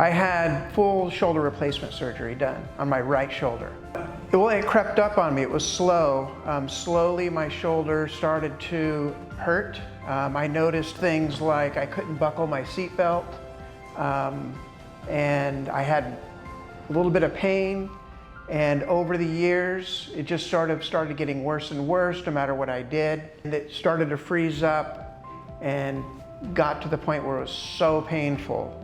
I had full shoulder replacement surgery done on my right shoulder. Well, it crept up on me. It was slow. Slowly my shoulder started to hurt. I noticed things like I couldn't buckle my seatbelt, and I had a little bit of pain. And over the years, it just started getting worse and worse no matter what I did. And it started to freeze up and got to the point where it was so painful.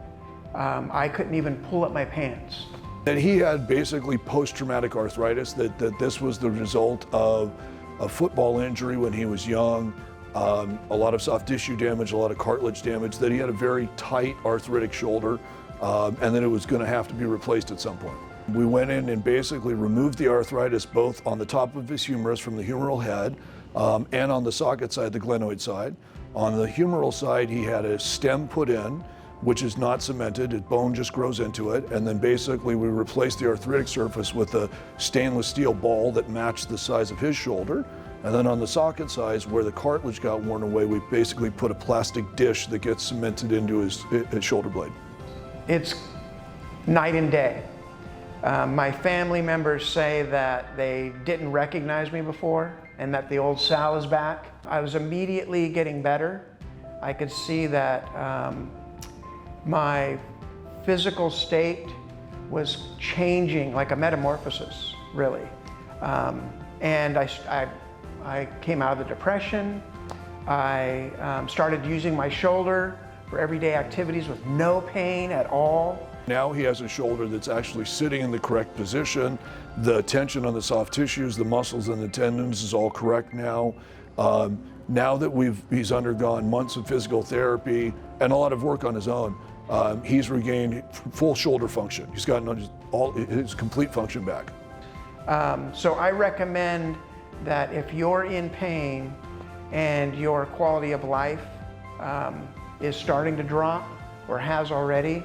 I couldn't even pull up my pants. And he had basically post-traumatic arthritis, that this was the result of a football injury when he was young, a lot of soft tissue damage, a lot of cartilage damage, that he had a very tight arthritic shoulder, and that it was going to have to be replaced at some point. We went in and basically removed the arthritis both on the top of his humerus from the humeral head and on the socket side, the glenoid side. On the humeral side, he had a stem put in, which is not cemented. His bone just grows into it. And then basically we replaced the arthritic surface with a stainless steel ball that matched the size of his shoulder. And then on the socket sides, where the cartilage got worn away, we basically put a plastic dish that gets cemented into his shoulder blade. It's night and day. My family members say that they didn't recognize me before and that the old Sal is back. I was immediately getting better. I could see that my physical state was changing like a metamorphosis, really. And I came out of the depression. I started using my shoulder for everyday activities with no pain at all. Now he has a shoulder that's actually sitting in the correct position. The tension on the soft tissues, the muscles and the tendons is all correct now. Now that he's undergone months of physical therapy and a lot of work on his own, he's regained full shoulder function. He's gotten his complete function back. So I recommend that if you're in pain and your quality of life is starting to drop or has already,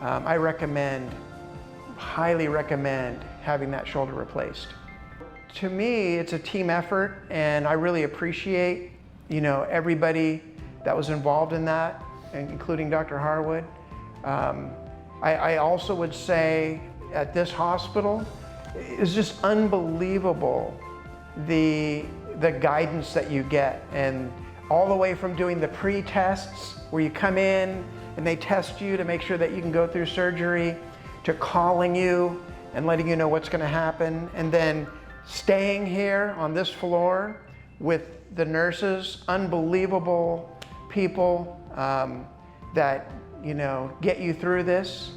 I highly recommend having that shoulder replaced. To me, it's a team effort, and I really appreciate, everybody that was involved in that, including Dr. Harwood. I also would say at this hospital, it's just unbelievable the guidance that you get, and all the way from doing the pre-tests where you come in and they test you to make sure that you can go through surgery, to calling you and letting you know what's going to happen, and then staying here on this floor with the nurses, unbelievable people that get you through this.